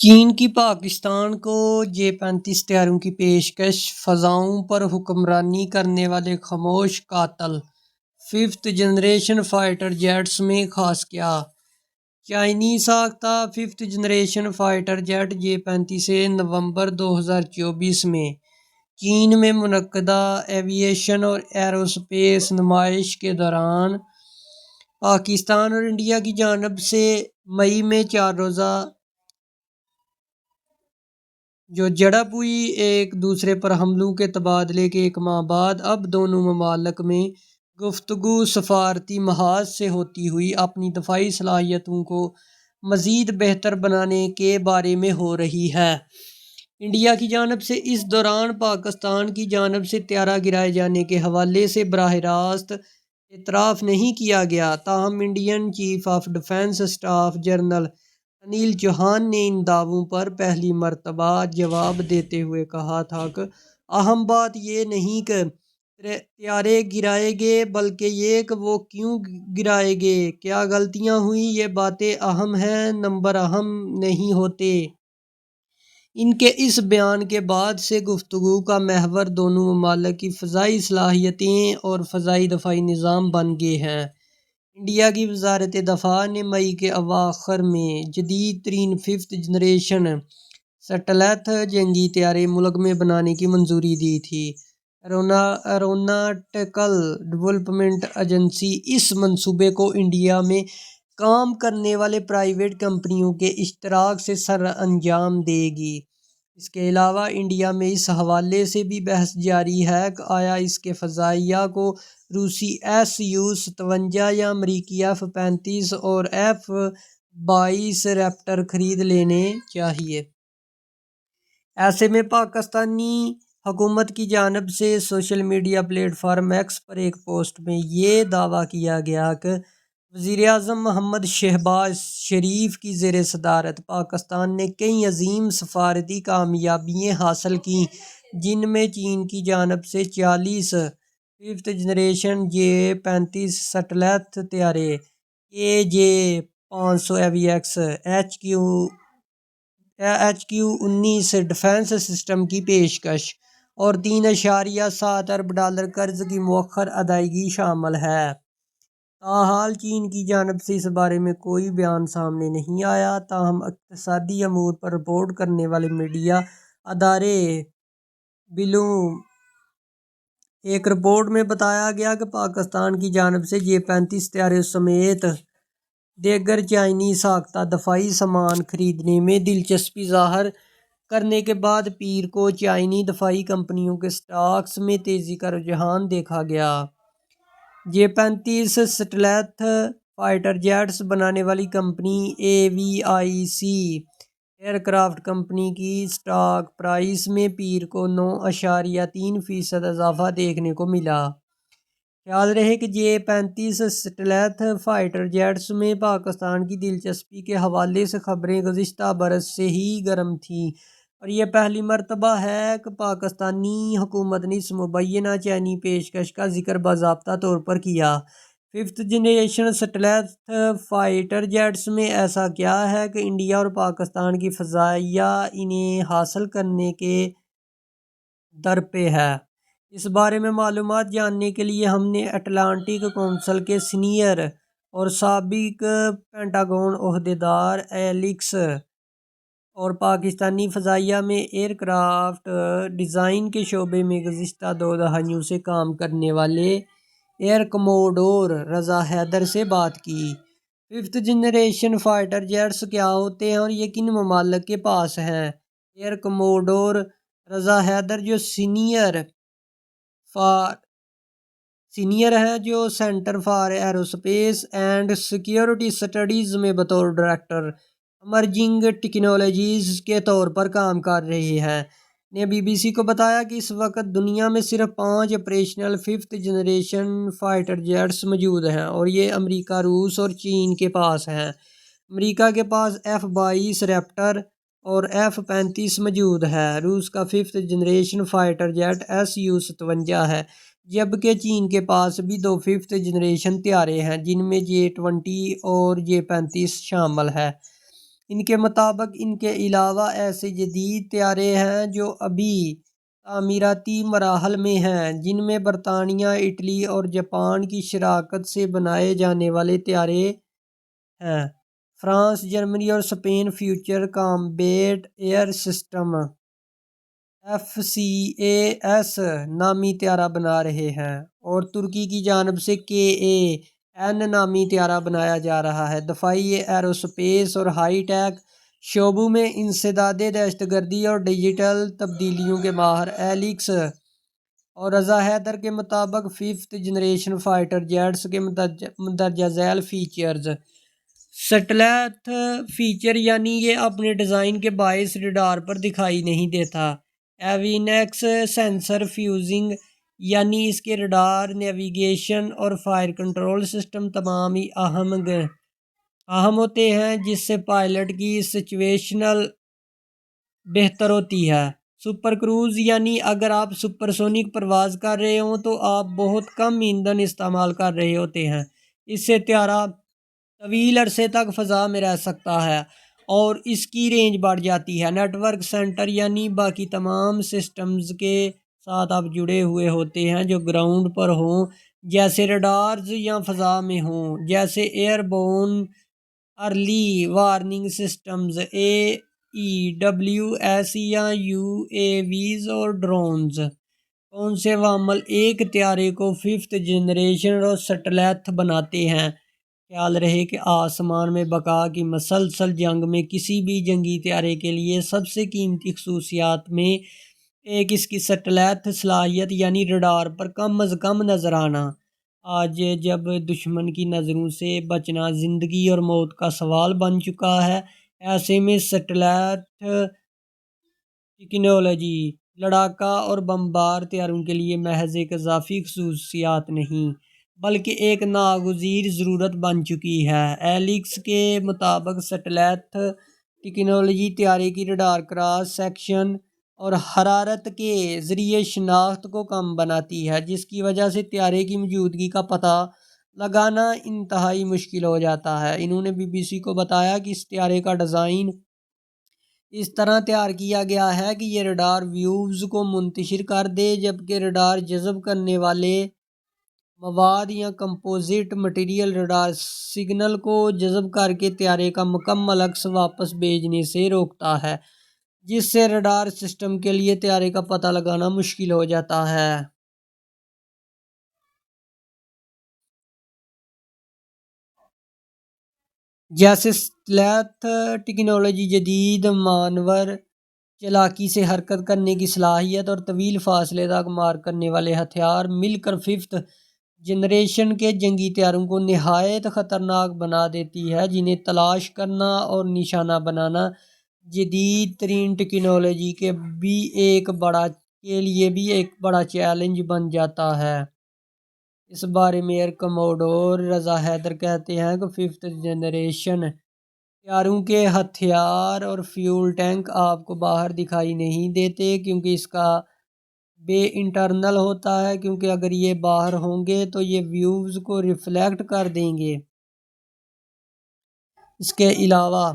چین کی پاکستان کو جے-35 طیاروں کی پیشکش، فضاؤں پر حکمرانی کرنے والے خاموش قاتل ففتھ جنریشن فائٹر جیٹس میں خاص کیا؟ چینی ساختہ ففتھ جنریشن فائٹر جیٹ جے-35 نومبر 2024 میں چین میں منعقدہ ایویشن اور ایروسپیس نمائش کے دوران پاکستان اور انڈیا کی جانب سے مئی میں 4 روزہ جو جھڑپ ہوئی، ایک دوسرے پر حملوں کے تبادلے کے ایک ماہ بعد اب دونوں ممالک میں گفتگو سفارتی محاذ سے ہوتی ہوئی اپنی دفاعی صلاحیتوں کو مزید بہتر بنانے کے بارے میں ہو رہی ہے۔ انڈیا کی جانب سے اس دوران پاکستان کی جانب سے طیارہ گرائے جانے کے حوالے سے براہ راست اعتراف نہیں کیا گیا، تاہم Indian chief of defence staff general Anil Chauhan نے ان دعووں پر پہلی مرتبہ جواب دیتے ہوئے کہا تھا کہ اہم بات یہ نہیں کہ طیارے گرائے گئے بلکہ یہ کہ وہ کیوں گرائے گئے، کیا غلطیاں ہوئیں، یہ باتیں اہم ہیں، نمبر اہم نہیں ہوتے۔ ان کے اس بیان کے بعد سے گفتگو کا محور دونوں ممالک کی فضائی صلاحیتیں اور فضائی دفاعی نظام بن گئے ہیں۔ انڈیا کی وزارت دفاع نے مئی کے اواخر میں جدید ترین ففتھ جنریشن سیٹلائٹ جنگی طیارے ملک میں بنانے کی منظوری دی تھی۔ ایروناٹیکل ڈیولپمنٹ ایجنسی اس منصوبے کو انڈیا میں کام کرنے والے پرائیویٹ کمپنیوں کے اشتراک سے سر انجام دے گی۔ اس کے علاوہ انڈیا میں اس حوالے سے بھی بحث جاری ہے کہ آیا اس کے فضائیہ کو روسی Su-57 یا امریکی F-35 اور F-22 ریپٹر خرید لینے چاہیے۔ ایسے میں پاکستانی حکومت کی جانب سے social media platform X پر ایک پوسٹ میں یہ دعویٰ کیا گیا کہ وزیر اعظم محمد شہباز شریف کی زیر صدارت پاکستان نے کئی عظیم سفارتی کامیابیاں حاصل کیں، جن میں چین کی جانب سے 40 ففتھ جنریشن جے-35 سیٹلائٹ طیارے KJ-500AVX HQ-19 ڈیفنس سسٹم کی پیشکش اور $3.7 ارب قرض کی مؤخر ادائیگی شامل ہے۔ تاحال چین کی جانب سے اس بارے میں کوئی بیان سامنے نہیں آیا، تاہم اقتصادی امور پر رپورٹ کرنے والے میڈیا ادارے بلوم ایک رپورٹ میں بتایا گیا کہ پاکستان کی جانب سے جے-35 طیارے سمیت دیگر چینی ساختہ دفاعی سامان خریدنے میں دلچسپی ظاہر کرنے کے بعد پیر کو چینی دفاعی کمپنیوں کے اسٹاکس میں تیزی کا رجحان دیکھا گیا۔ جے-35 سیٹلائٹ فائٹر جیٹس بنانے والی کمپنی AVIC ایئرکرافٹ کمپنی کی اسٹاک پرائس میں پیر کو 9.3% اضافہ دیکھنے کو ملا۔ خیال رہے کہ جے-35 سیٹلائٹ فائٹر جیٹس میں پاکستان کی دلچسپی کے حوالے سے خبریں گزشتہ برس سے ہی گرم تھیں اور یہ پہلی مرتبہ ہے کہ پاکستانی حکومت نے اس مبینہ چینی پیشکش کا ذکر باضابطہ طور پر کیا۔ Fifth generation satellite fighter jets میں ایسا کیا ہے کہ انڈیا اور پاکستان کی فضائیہ انہیں حاصل کرنے کے درپے ہے؟ اس بارے میں معلومات جاننے کے لیے ہم نے اٹلانٹک کونسل کے سینئر اور سابق پینٹاگون عہدیدار ایلکس اور پاکستانی فضائیہ میں ایئرکرافٹ ڈیزائن کے شعبے میں گزشتہ 2 دہائیوں سے کام کرنے والے ایئر کموڈور رضا حیدر سے بات کی۔ ففتھ جنریشن فائٹر جیٹس کیا ہوتے ہیں اور یہ کن ممالک کے پاس ہیں؟ ایئر کموڈور رضا حیدر جو سینئر ہیں جو centre for aerospace and security studies میں بطور ڈائریکٹر ایمرجنگ ٹیکنالوجیز کے طور پر کام کر رہے ہیں، نے BBC کو بتایا کہ اس وقت دنیا میں صرف 5 operational fifth generation fighter jets موجود ہیں اور یہ امریکہ، روس اور چین کے پاس ہیں۔ امریکہ کے پاس F-22 ریپٹر اور F-35 موجود ہے۔ روس کا fifth generation fighter jet Su-57 ہے، جبکہ چین کے پاس بھی 2 ففتھ جنریشن طیارے ہیں جن میں J-20 اور J-35 شامل ہے۔ ان کے مطابق ان کے علاوہ ایسے جدید طیارے ہیں جو ابھی تعمیراتی مراحل میں ہیں، جن میں برطانیہ، اٹلی اور جاپان کی شراکت سے بنائے جانے والے طیارے ہیں۔ فرانس، جرمنی اور Spain future combat air system FCAS نامی طیارہ بنا رہے ہیں، اور ترکی کی جانب سے KA-N نامی طیارہ بنایا جا رہا ہے۔ دفاعی، ایروسپیس اور ہائی ٹیک شعبوں میں انسداد دہشت گردی اور ڈیجیٹل تبدیلیوں کے ماہر ایلکس اور رضا حیدر کے مطابق ففتھ جنریشن فائٹر جیٹس کے مندرجہ ذیل فیچرز: سٹیلتھ فیچر، یعنی یہ اپنے ڈیزائن کے باعث ریڈار پر دکھائی نہیں دیتا۔ ایوینکس سینسر فیوزنگ، یعنی اس کے ریڈار، نیویگیشن اور فائر کنٹرول سسٹم تمام ہی اہم ہوتے ہیں، جس سے پائلٹ کی سچویشنل بہتر ہوتی ہے۔ سپر کروز، یعنی اگر آپ سپر سونک پرواز کر رہے ہوں تو آپ بہت کم ایندھن استعمال کر رہے ہوتے ہیں، اس سے طیارہ طویل عرصے تک فضا میں رہ سکتا ہے اور اس کی رینج بڑھ جاتی ہے۔ نیٹ ورک سینٹر، یعنی باقی تمام سسٹمز کے ساتھ آپ جڑے ہوئے ہوتے ہیں جو گراؤنڈ پر ہوں، جیسے ریڈارز، یا فضا میں ہوں، جیسے airborne early warning systems AEWS یا UAVs اور ڈرونز۔ کون سے عوامل ایک طیارے کو ففتھ جنریشن اور سٹیلتھ بناتے ہیں؟ خیال رہے کہ آسمان میں بقا کی مسلسل جنگ میں کسی بھی جنگی طیارے کے لیے سب سے قیمتی خصوصیات میں ایک اس کی سٹیلتھ صلاحیت، یعنی ریڈار پر کم از کم نظر آنا۔ آج جب دشمن کی نظروں سے بچنا زندگی اور موت کا سوال بن چکا ہے، ایسے میں سیٹلائٹ ٹیکنالوجی لڑاکا اور بمبار طیاروں کے لیے محض ایک اضافی خصوصیات نہیں بلکہ ایک ناگزیر ضرورت بن چکی ہے۔ ایلکس کے مطابق سیٹلائٹ ٹیکنالوجی طیارے کی ریڈار کراس سیکشن اور حرارت کے ذریعے شناخت کو کم بناتی ہے، جس کی وجہ سے طیارے کی موجودگی کا پتہ لگانا انتہائی مشکل ہو جاتا ہے۔ انہوں نے BBC کو بتایا کہ اس طیارے کا ڈیزائن اس طرح تیار کیا گیا ہے کہ یہ ریڈار ویوز کو منتشر کر دے، جبکہ ریڈار جذب کرنے والے مواد یا کمپوزٹ مٹیریل ریڈار سگنل کو جذب کر کے طیارے کا مکمل عکس واپس بھیجنے سے روکتا ہے، جس سے ریڈار سسٹم کے لیے طیارے کا پتہ لگانا مشکل ہو جاتا ہے۔ جیسے سٹیلتھ ٹیکنالوجی جدید مانور چالاکی سے حرکت کرنے کی صلاحیت اور طویل فاصلے تک مار کرنے والے ہتھیار مل کر ففتھ جنریشن کے جنگی طیاروں کو نہایت خطرناک بنا دیتی ہے، جنہیں تلاش کرنا اور نشانہ بنانا جدید ترین ٹیکنالوجی کے لیے بھی ایک بڑا چیلنج بن جاتا ہے۔ اس بارے میں ایئر کموڈور رضا حیدر کہتے ہیں کہ ففتھ جنریشن طیاروں کے ہتھیار اور فیول ٹینک آپ کو باہر دکھائی نہیں دیتے کیونکہ اس کا بے انٹرنل ہوتا ہے، کیونکہ اگر یہ باہر ہوں گے تو یہ ویوز کو ریفلیکٹ کر دیں گے۔ اس کے علاوہ